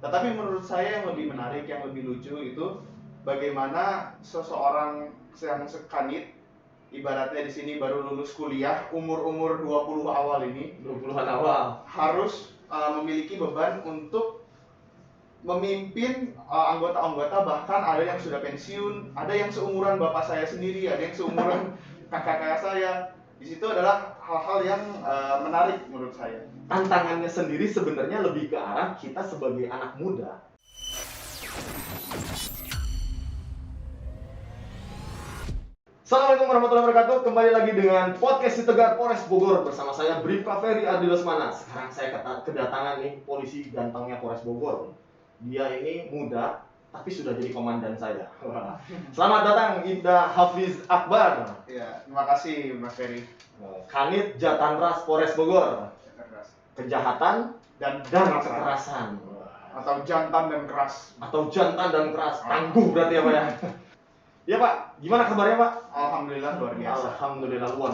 Tetapi menurut saya yang lebih menarik, yang lebih lucu itu bagaimana seseorang yang sekanit, ibaratnya di sini baru lulus kuliah, umur-umur 20 awal ini, 20-an awal, harus memiliki beban untuk memimpin anggota-anggota, bahkan ada yang sudah pensiun, ada yang seumuran bapak saya sendiri, ada yang seumuran kakak-kakak saya. Di situ adalah hal-hal yang menarik menurut saya. Tantangannya sendiri sebenarnya lebih ke arah kita sebagai anak muda. Assalamualaikum warahmatullahi wabarakatuh. Kembali lagi dengan podcast Si Tegar Polres Bogor bersama saya Bribka Ferry Ardi Lesmana. Sekarang saya kedatangan nih polisi gantengnya Polres Bogor. Dia ini muda tapi sudah jadi komandan saya. Selamat datang Ibda Hafiz Akbar. Ya, terima kasih Mas Ferry. Kanit Jatanras Polres Bogor. Kejahatan dan kekerasan. Atau jantan dan keras. Tangguh berarti ya Pak ya. Ya Pak, gimana kabarnya Pak? Alhamdulillah luar biasa. Alhamdulillah luar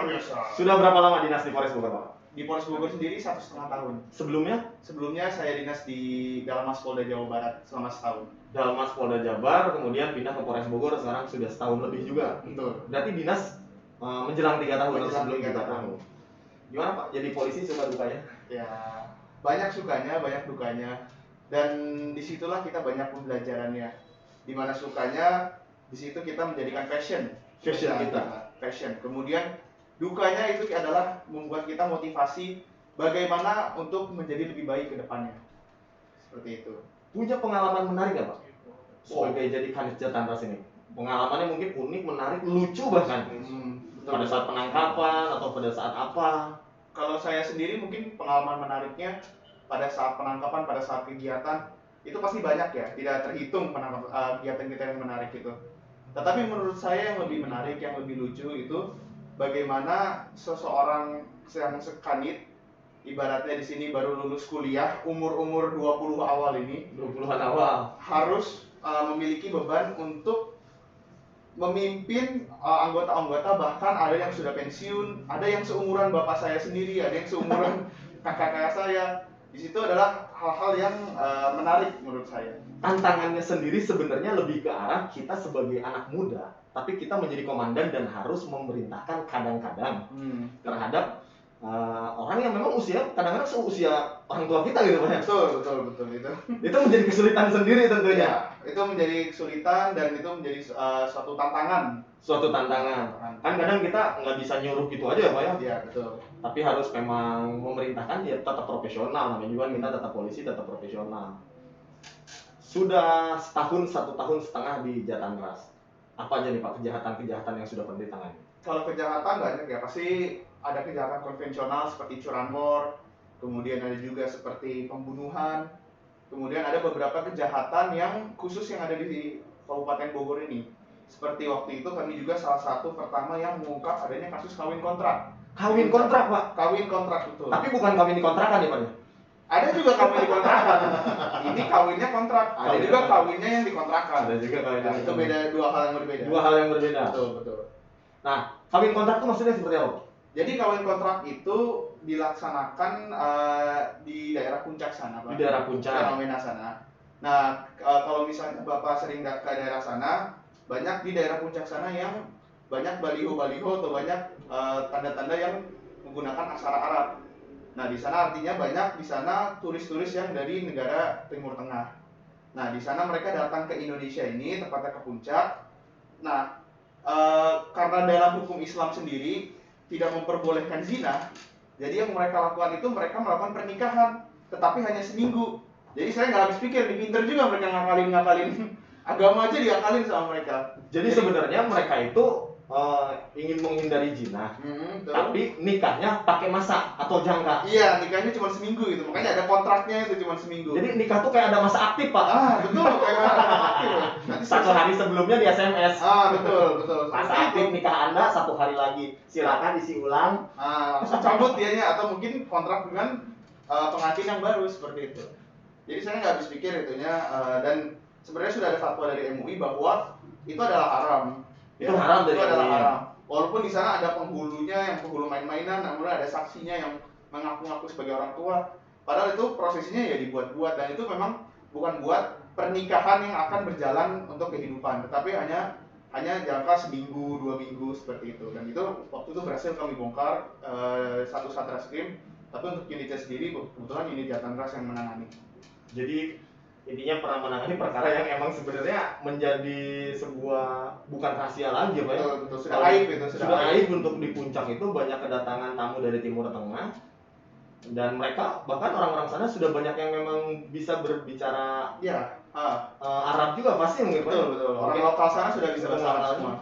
biasa. Sudah berapa lama dinas di Polres Bogor Pak? Di Polres Bogor sendiri 1,5 tahun. Sebelumnya saya dinas di Dalmas Polda Jawa Barat selama setahun. Dalmas Polda Jabar, kemudian pindah ke Polres Bogor, sekarang sudah setahun lebih juga. Betul. Berarti dinas menjelang 3 tahun atau Menjelang sebelum 3 3 tahun. Gimana Pak? Jadi polisi suka dukanya? Ya, banyak sukanya, banyak dukanya. Dan disitulah kita banyak pembelajarannya. Dimana sukanya, di situ kita menjadikan passion kita. Passion. Kemudian dukanya itu adalah membuat kita motivasi bagaimana untuk menjadi lebih baik ke depannya. Seperti itu. Punya pengalaman menarik nggak Pak? Sebagai jadi Kanit Jatanras ini. Pengalamannya mungkin unik, menarik, lucu bahkan. Pada saat penangkapan atau pada saat apa? Kalau saya sendiri mungkin pengalaman menariknya pada saat penangkapan, pada saat kegiatan itu pasti banyak ya, tidak terhitung kegiatan kita yang menarik itu. Tetapi menurut saya yang lebih menarik, yang lebih lucu itu bagaimana seseorang yang sekanit, ibaratnya di sini baru lulus kuliah, umur-umur 20 awal ini, 20-an awal, harus memiliki beban untuk memimpin anggota-anggota, bahkan ada yang sudah pensiun, ada yang seumuran bapak saya sendiri, ada yang seumuran kakak-kakak saya. Di situ adalah hal-hal yang menarik menurut saya. Tantangannya sendiri sebenarnya lebih ke arah kita sebagai anak muda, tapi kita menjadi komandan dan harus memerintahkan kadang-kadang terhadap orang yang memang usia kadang-kadang seusia orang tua kita gitu Pak. Betul itu. Itu menjadi kesulitan sendiri tentunya. Ya, itu menjadi kesulitan dan itu menjadi suatu tantangan. Kan kadang kita nggak bisa nyuruh gitu aja ya Pak ya. Iya, betul. Tapi harus memang memerintahkan ya tetap profesional, namanya juga kita tetap polisi, tetap profesional. Sudah setahun, 1,5 tahun di Jatanras. Apa aja nih Pak kejahatan-kejahatan yang sudah pernah ditangani? Kalau kejahatan banyak ya, pasti ada kejahatan konvensional seperti curanmor, kemudian ada juga seperti pembunuhan, kemudian ada beberapa kejahatan yang khusus yang ada di Kabupaten Bogor ini. Seperti waktu itu kami juga salah satu pertama yang mengungkap adanya kasus kawin kontrak. Kawin kontrak Pak? Kawin kontrak, betul. Tapi bukan kawin di kontrakan ya Pak? Ada juga kawin di kontrakan. Ini kawinnya kontrak. Ada juga kawinnya yang dikontrakan. Ada juga kawinnya. Itu beda, dua hal yang berbeda. Betul. Nah, kawin kontrak itu maksudnya seperti apa? Jadi kawin kontrak itu dilaksanakan di daerah Puncak sana, Pak. Di daerah Puncak. Fenomena sana. Nah, kalau misalnya Bapak sering ke daerah sana, banyak di daerah Puncak sana yang banyak baliho-baliho atau banyak tanda-tanda yang menggunakan aksara Arab. Nah, di sana artinya banyak di sana turis-turis yang dari negara Timur Tengah. Nah, di sana mereka datang ke Indonesia ini, tepatnya ke Puncak. Nah, karena dalam hukum Islam sendiri tidak memperbolehkan zina, jadi yang mereka lakukan itu mereka melakukan pernikahan, tetapi hanya seminggu. Jadi saya nggak habis pikir, pinter juga mereka ngakalin agama aja diakalin sama mereka. Jadi sebenarnya mereka itu ingin menghindari zina, tapi nikahnya pakai masa atau jangka. Iya, nikahnya cuma seminggu gitu, makanya ada kontraknya itu cuma seminggu. Jadi nikah tuh kayak ada masa aktif Pak. Betul, kayak ada masa aktif. Nanti 1 hari sebelumnya di SMS. Betul. Masa aktif nikah Anda 1 hari lagi, silakan isi ulang. Langsung cabut dianya, atau mungkin kontrak dengan pengantin yang baru seperti itu. Jadi saya nggak habis pikir itunya, dan sebenarnya sudah ada fatwa dari MUI bahwa itu adalah haram. Itu haram dari adalah MUI. haram. Walaupun di sana ada penghulunya yang penghulu main-mainan, namun ada saksinya yang mengaku-ngaku sebagai orang tua. Padahal itu prosesnya ya dibuat-buat, dan itu memang bukan buat pernikahan yang akan berjalan untuk kehidupan, tetapi hanya jangka seminggu 2 minggu seperti itu. Dan itu waktu itu berhasil kami bongkar satu Satreskrim, tapi untuk unitnya sendiri kebetulan unit Jatan Ras yang menangani. Jadi intinya pernah menangani perkara yang emang sebenarnya menjadi sebuah bukan rahasia lagi Pak ya. Betul, sudah aib itu, sudah aib untuk di puncak itu banyak kedatangan tamu dari Timur Tengah, dan mereka bahkan orang-orang sana sudah banyak yang memang bisa berbicara ya Arab juga pasti mungkin Pak. betul. Orang lokal sana sudah bisa bahasa Arab semua.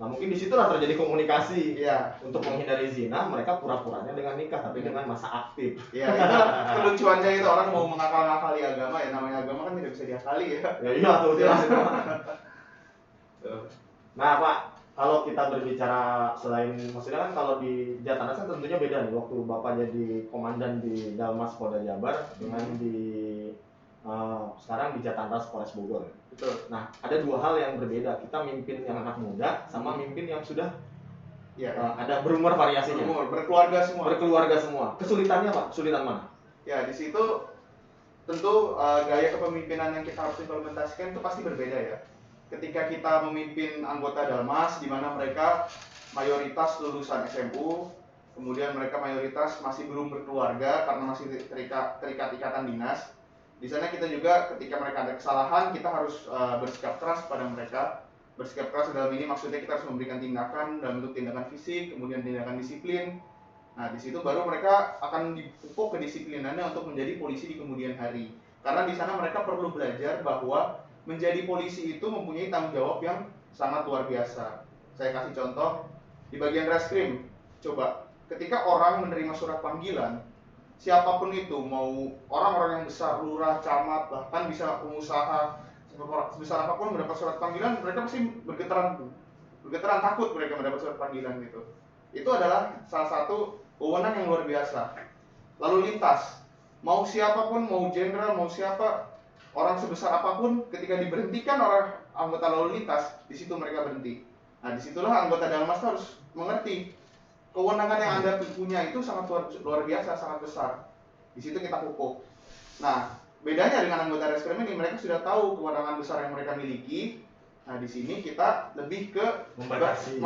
Nah mungkin disitulah terjadi komunikasi. Iya. Untuk menghindari zina, mereka pura-puranya dengan nikah, tapi dengan masa aktif. Iya, itu kelucuannya itu orang mau mengakal-ngakali agama ya, namanya agama kan tidak bisa diakali ya. Ya iya tuh jelas itu. Nah Pak, kalau kita berbicara selain, maksudnya kan kalau di Jatan Ras kan tentunya beda nih, waktu Bapak jadi komandan di Dalmas Polda Jabar dengan di sekarang di Jatan Ras Polres Bogor. Betul. Nah, ada dua hal yang berbeda. Kita mimpin yang anak muda sama mimpin yang sudah ada berumur variasinya. Berkeluarga semua. Berkeluarga semua. Kesulitannya Pak? Kesulitan mana? Ya, di situ tentu gaya kepemimpinan yang kita harus implementasikan itu pasti berbeda ya. Ketika kita memimpin anggota Dalmas, di mana mereka mayoritas lulusan SMU, kemudian mereka mayoritas masih belum berkeluarga karena masih terikat ikatan dinas. Di sana kita juga ketika mereka ada kesalahan, kita harus bersikap keras pada mereka. Bersikap keras dalam ini maksudnya kita harus memberikan tindakan dalam bentuk tindakan fisik, kemudian tindakan disiplin. Nah, di situ baru mereka akan dipupuk kedisiplinannya untuk menjadi polisi di kemudian hari. Karena di sana mereka perlu belajar bahwa menjadi polisi itu mempunyai tanggung jawab yang sangat luar biasa. Saya kasih contoh di bagian reskrim. Coba, ketika orang menerima surat panggilan, siapapun itu, mau orang-orang yang besar, lurah, camat, bahkan bisa pengusaha, sebesar apapun mendapat surat panggilan, mereka pasti bergetaran takut mereka mendapat surat panggilan gitu. Itu adalah salah satu wewenang yang luar biasa. Lalu lintas, mau siapapun, mau jenderal, mau siapa, orang sebesar apapun, ketika diberhentikan orang anggota lalu lintas, di situ mereka berhenti. Nah, disitulah anggota Dalmas harus mengerti kewenangan yang Anda punya itu sangat luar biasa, sangat besar. Di situ kita pupuk. Nah, bedanya dengan anggota reskrim ini, mereka sudah tahu kewenangan besar yang mereka miliki. Nah, di sini kita lebih ke membatasi,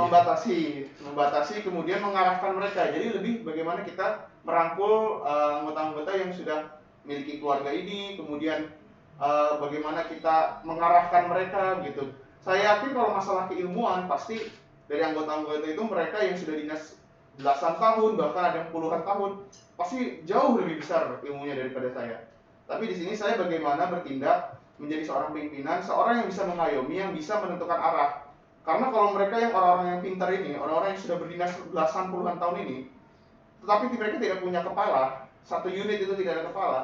kemudian mengarahkan mereka. Jadi lebih bagaimana kita merangkul anggota-anggota yang sudah memiliki keluarga ini, kemudian bagaimana kita mengarahkan mereka gitu. Saya yakin kalau masalah keilmuan pasti dari anggota-anggota itu mereka yang sudah dinas belasan tahun, bahkan ada yang puluhan tahun, pasti jauh lebih besar ilmunya daripada saya. Tapi di sini saya bagaimana bertindak menjadi seorang pimpinan, seorang yang bisa mengayomi, yang bisa menentukan arah. Karena kalau mereka yang orang-orang yang pintar ini, orang-orang yang sudah berdinas belasan puluhan tahun ini, tetapi mereka tidak punya kepala, satu unit itu tidak ada kepala,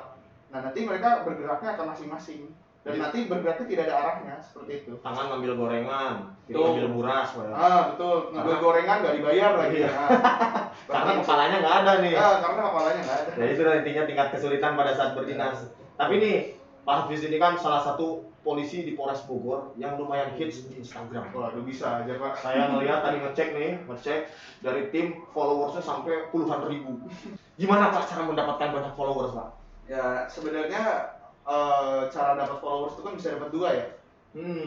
nah nanti mereka bergeraknya akan masing-masing. Dan nanti bergeraknya tidak ada arahnya, seperti itu. Tangan ngambil gorengan, ngambil buras. Betul, ngambil gorengan nggak dibayar lagi. Iya. Karena kepalanya nggak ada nih. Karena kepalanya nggak ada. Ya itu intinya tingkat kesulitan pada saat berdinas. Tapi nih, Pak Hafiz ini kan salah satu polisi di Polres Bogor yang lumayan hits di Instagram. Waduh, bisa aja Pak. Saya ngelihat tadi ngecek dari tim followersnya sampai puluhan ribu. Gimana Pak cara mendapatkan banyak followers Pak? Ya sebenarnya cara dapat followers itu kan bisa dapat dua ya.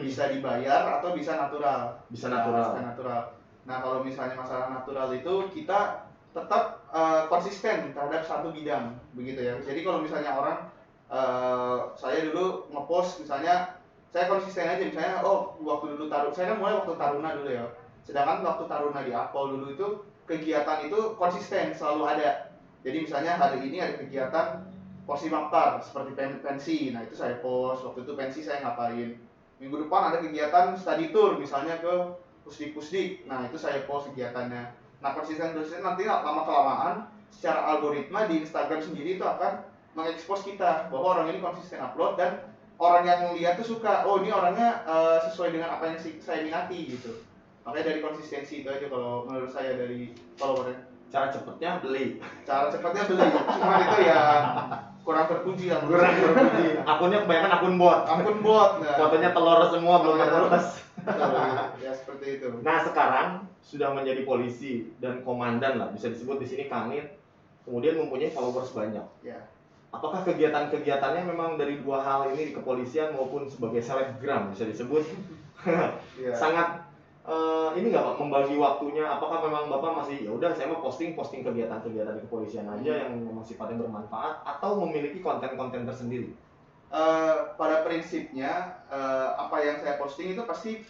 Bisa dibayar atau bisa natural. Bisa natural. Nah, kalau misalnya masalah natural itu kita tetap konsisten terhadap satu bidang, begitu ya. Jadi kalau misalnya orang saya dulu ngepost, misalnya saya konsisten aja, misalnya waktu dulu saya kan mulai waktu Taruna dulu ya. Sedangkan waktu Taruna di Akpol dulu itu kegiatan itu konsisten, selalu ada. Jadi misalnya hari ini ada kegiatan Porsimaktar seperti pensi, nah itu saya post. Waktu itu pensi saya ngapain. Minggu depan ada kegiatan study tour misalnya ke Pusdik, nah itu saya post kegiatannya. Nah konsisten nanti lama-kelamaan secara algoritma di Instagram sendiri itu akan mengekspos kita bahwa orang ini konsisten upload, dan orang yang lihat tuh suka, oh ini orangnya sesuai dengan apa yang saya minati gitu. Makanya dari konsistensi itu aja kalau menurut saya dari followernya. Cara cepatnya beli. Cuma itu ya kurang terpuji lah. Akunnya kebanyakan akun bot. Nah. Fotonya telur semua, belum terurus. Ya seperti itu. Nah sekarang sudah menjadi polisi dan komandan lah, bisa disebut di sini Kanit. Kemudian mempunyai followers banyak. Ya. apakah kegiatan-kegiatannya memang dari dua hal ini di kepolisian maupun sebagai selebgram bisa disebut Iya. sangat ini nggak Pak membagi waktunya? Apakah memang Bapak masih ya udah saya mau posting kegiatan-kegiatan di kepolisian aja yang memang sifatnya bermanfaat atau memiliki konten-konten tersendiri? Pada prinsipnya apa yang saya posting itu pasti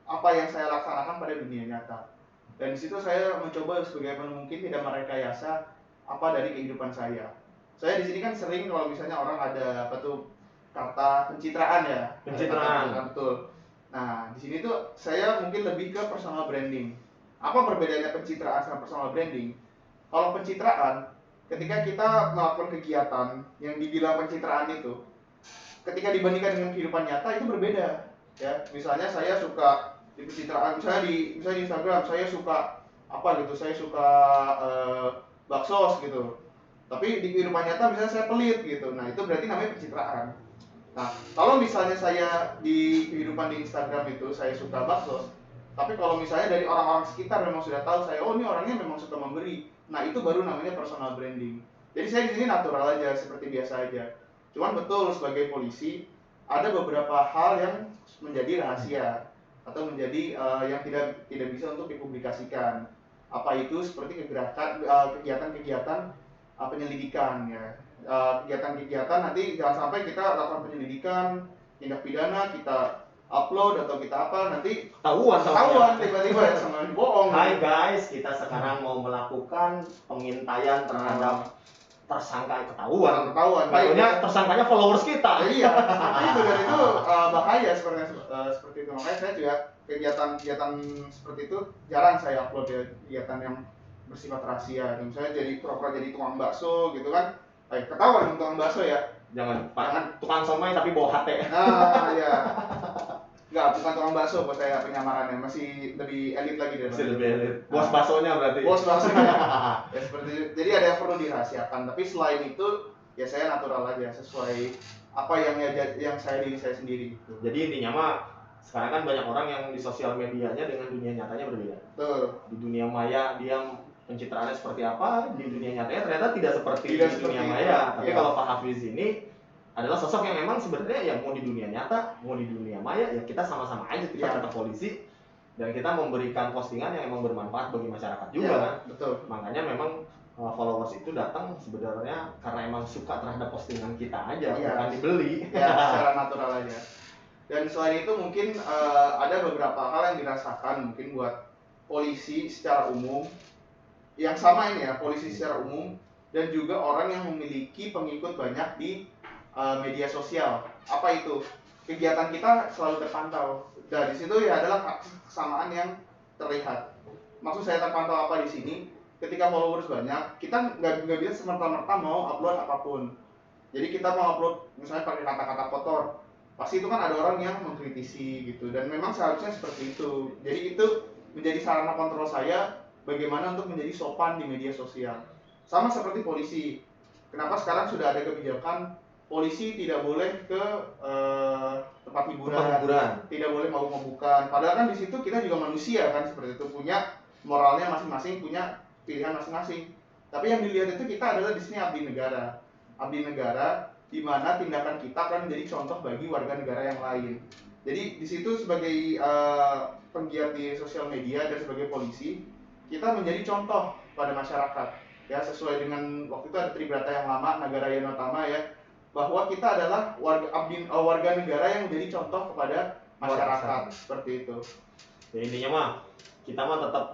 apa yang saya laksanakan pada dunia nyata. Dan di situ saya mencoba sebagaimana mungkin tidak merekayasa apa dari kehidupan saya. Saya di sini kan sering kalau misalnya orang ada apa tuh kata pencitraan ya. Pencitraan. Kata, betul. Nah, di sini tuh saya mungkin lebih ke personal branding. Apa perbedaannya pencitraan sama personal branding? Kalau pencitraan, ketika kita melakukan kegiatan yang dibilang pencitraan itu, ketika dibandingkan dengan kehidupan nyata itu berbeda. Ya, misalnya saya suka di pencitraan, misalnya di Instagram saya suka apa gitu, saya suka bakso gitu. Tapi di kehidupan nyata misalnya saya pelit gitu. Nah, itu berarti namanya pencitraan. Nah, kalau misalnya saya di kehidupan di Instagram itu saya suka bakso, tapi kalau misalnya dari orang-orang sekitar memang sudah tahu saya, oh ini orangnya memang suka memberi. Nah, itu baru namanya personal branding. Jadi saya di sini natural aja, seperti biasa aja. Cuman betul sebagai polisi ada beberapa hal yang menjadi rahasia atau menjadi yang tidak bisa untuk dipublikasikan. Apa itu seperti kegiatan-kegiatan penyelidikan ya. Kegiatan-kegiatan nanti jangan sampai kita lakukan penyelidikan tindak pidana kita upload atau kita apa nanti ketahuan tiba-tiba ya sama bohong. Hai guys, kita sekarang mau melakukan pengintaian terhadap tersangka ketahuan. Makanya tersangkanya followers kita. Iya, seperti itu dan itu bahaya seperti itu. Makanya saya juga kegiatan seperti itu jarang saya upload ya, kegiatan yang bersifat rahasia. Misalnya jadi pura-pura jadi tukang bakso gitu kan. Ketahuan tukang bakso ya. Jangan tukang somai tapi bawa HT. Nah, iya. Enggak, bukan tukang bakso buat saya penyamarannya, masih lebih elit lagi dari masih lebih elit. Bos baksonya berarti. Bos baksonya. Ya seperti itu. Jadi ada yang perlu dirahasiakan, tapi selain itu ya saya natural aja sesuai apa yang diri saya sendiri gitu. Jadi intinya mah sekarang kan banyak orang yang di sosial medianya dengan dunia nyatanya berbeda. Betul. Di dunia maya dia pencitraannya seperti apa, di dunia nyatanya ternyata tidak seperti di dunia maya. Tapi kalau Pak Hafiz ini adalah sosok yang memang sebenarnya ya mau di dunia nyata, mau di dunia maya ya kita sama-sama aja kita tetap polisi dan kita memberikan postingan yang memang bermanfaat bagi masyarakat juga kan. Betul. Makanya memang followers itu datang sebenarnya karena emang suka terhadap postingan kita aja, bukan dibeli. Ya, secara natural aja. Dan selain itu mungkin ada beberapa hal yang dirasakan mungkin buat polisi secara umum yang sama ini ya, polisi secara umum dan juga orang yang memiliki pengikut banyak di media sosial. Apa itu? Kegiatan kita selalu terpantau. Dan di situ ya adalah kesamaan yang terlihat. Maksud saya terpantau apa di sini? Ketika followers banyak, kita nggak bisa semerta-merta mau upload apapun. Jadi kita mau upload misalnya pakai kata-kata kotor, pasti itu kan ada orang yang mengkritisi gitu. Dan memang seharusnya seperti itu. Jadi itu menjadi sarana kontrol saya bagaimana untuk menjadi sopan di media sosial. Sama seperti polisi. Kenapa sekarang sudah ada kebijakan polisi tidak boleh ke tempat hiburan, tidak boleh mabuk-mabukan. Padahal kan di situ kita juga manusia kan seperti itu, punya moralnya masing-masing, punya pilihan masing-masing. Tapi yang dilihat itu kita adalah di sini abdi negara, di mana tindakan kita akan menjadi contoh bagi warga negara yang lain. Jadi di situ sebagai penggiat di sosial media dan sebagai polisi, kita menjadi contoh pada masyarakat. Ya sesuai dengan waktu itu ada Tribrata yang lama, Nagara Yanotama ya, bahwa kita adalah warga negara yang menjadi contoh kepada masyarakat seperti itu. Ya intinya mah kita mah tetap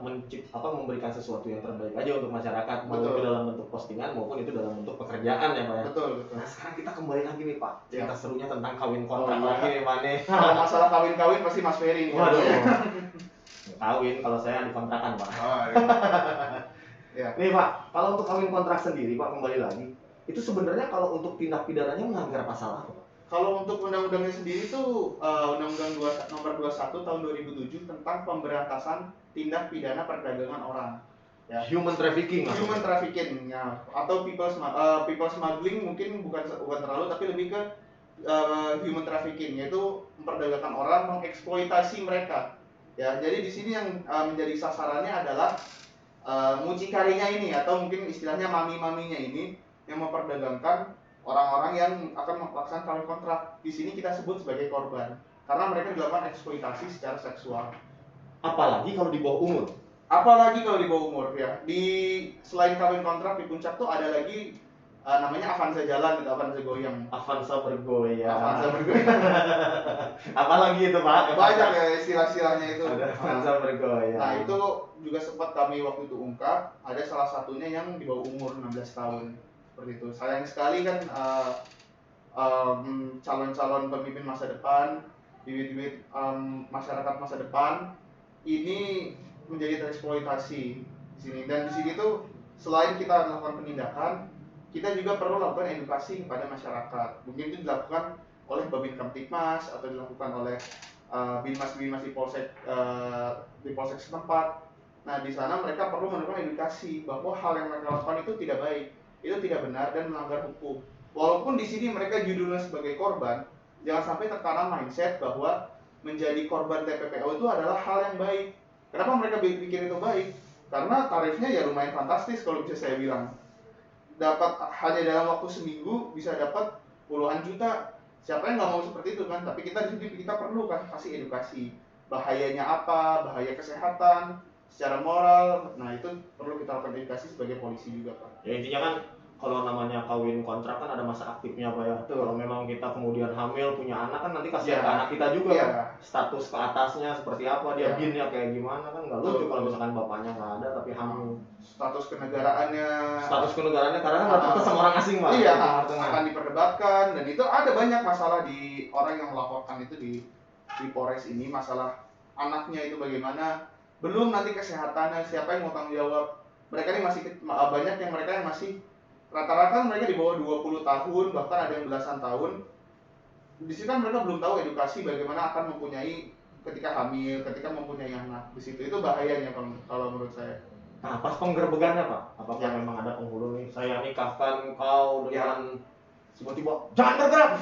memberikan sesuatu yang terbaik aja untuk masyarakat, mau itu dalam bentuk postingan maupun itu dalam bentuk pekerjaan ya Pak ya. Betul. Nah sekarang kita kembali lagi nih Pak, cerita serunya tentang kawin kontrak lagi nih Pak nih. Kalau masalah kawin Pasti Mas Ferry nih. Waduh. Kawin kalau saya dikontrakan Pak. Ya. Nih Pak, kalau untuk kawin kontrak sendiri Pak kembali lagi, itu sebenarnya kalau untuk tindak pidananya melanggar pasal apa? Kalau untuk undang-undangnya sendiri itu Undang-Undang Nomor 21 Tahun 2007 tentang pemberantasan tindak pidana perdagangan orang. Ya. Human trafficking ya. Atau people smuggling mungkin bukan terlalu, tapi lebih ke human trafficking, yaitu memperdagangkan orang, mengeksploitasi mereka. Ya, jadi di sini yang menjadi sasarannya adalah mucikarinya ini atau mungkin istilahnya mami-maminya ini yang memperdagangkan orang-orang yang akan melaksanakan kawin kontrak. Di sini kita sebut sebagai korban karena mereka dilakukan eksploitasi secara seksual. Apalagi kalau di bawah umur. Apalagi kalau di bawah umur ya. Selain kawin kontrak di puncak tuh ada lagi namanya Avanza jalan gitu, Avanza goyang. Avanza bergoyang. Avanza bergoyang. Apalagi itu Pak? Banyak ya istilah-istilahnya itu. Ada Avanza bergoyang. Nah itu juga sempat kami waktu itu ungkap, ada salah satunya yang di bawah umur 16 tahun. Seperti itu. Sayang sekali kan calon-calon pemimpin masa depan, bibit-bibit masyarakat masa depan ini menjadi tereksploitasi di sini. Dan di sini tuh selain kita melakukan penindakan, kita juga perlu lakukan edukasi kepada masyarakat. Mungkin itu dilakukan oleh Babin Kamtipmas atau dilakukan oleh binmas-binmas di polsek setempat. Nah di sana mereka perlu melakukan edukasi bahwa hal yang mereka lakukan itu tidak baik, itu tidak benar dan melanggar hukum. Walaupun di sini mereka judulnya sebagai korban, jangan sampai tertanam mindset bahwa menjadi korban TPPO itu adalah hal yang baik. Kenapa mereka bikin itu baik? Karena tarifnya ya lumayan fantastis kalau bisa saya bilang. Dapat hanya dalam waktu seminggu bisa dapat puluhan juta. Siapa yang nggak mau seperti itu kan? Tapi kita di sini kita perlu kan kasih edukasi. Bahayanya apa? Bahaya kesehatan, secara moral. Nah itu perlu kita lakukan edukasi sebagai polisi juga Pak. Ya intinya kan kalau namanya kawin kontrak kan ada masa aktifnya Pak ya. Betul. Kalau memang kita kemudian hamil punya anak kan nanti kasihan Iya. ke anak kita juga Iya. kan. Status ke atasnya seperti apa, dia Iya. binnya kayak gimana kan nggak lucu Betul. kalau misalkan bapaknya nggak ada tapi hamil. Status kenegaraannya. Status kenegaraannya karena kan rata-rata sama orang asing Pak. Iya, di Timur Tengah. akan diperdebatkan dan itu ada banyak masalah di orang yang melaporkan itu di Polres ini, masalah anaknya itu bagaimana, belum nanti kesehatannya, siapa yang mau tanggung jawab. Mereka ini masih banyak yang mereka yang masih rata-rata mereka di bawah 20 tahun, bahkan ada yang belasan tahun. Di situ kan mereka belum tahu edukasi bagaimana akan mempunyai ketika hamil, ketika mempunyai anak. Di situ itu bahayanya kalau menurut saya. Nah, pas penggerbegannya Pak, apakah Ya. memang ada penghulu nih? Saya nikahkan kau dengan tiba-tiba jangan bergerak.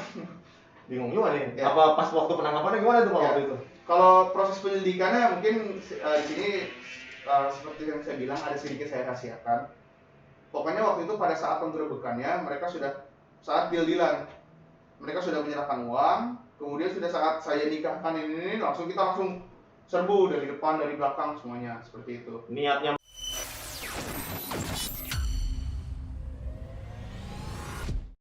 Bingung juga nih. Ya. Apa pas waktu penangkapannya gimana tuh Pak Ya. waktu itu? Kalau proses penyelidikannya mungkin di sini seperti yang saya bilang ada sedikit saya rahasiakan. Pokoknya waktu itu pada saat penggerebekannya mereka sudah saat deal-dealan. Mereka sudah menyerahkan uang, kemudian sudah saat saya nikahkan ini langsung kita serbu dari depan dari belakang semuanya seperti itu. Niatnya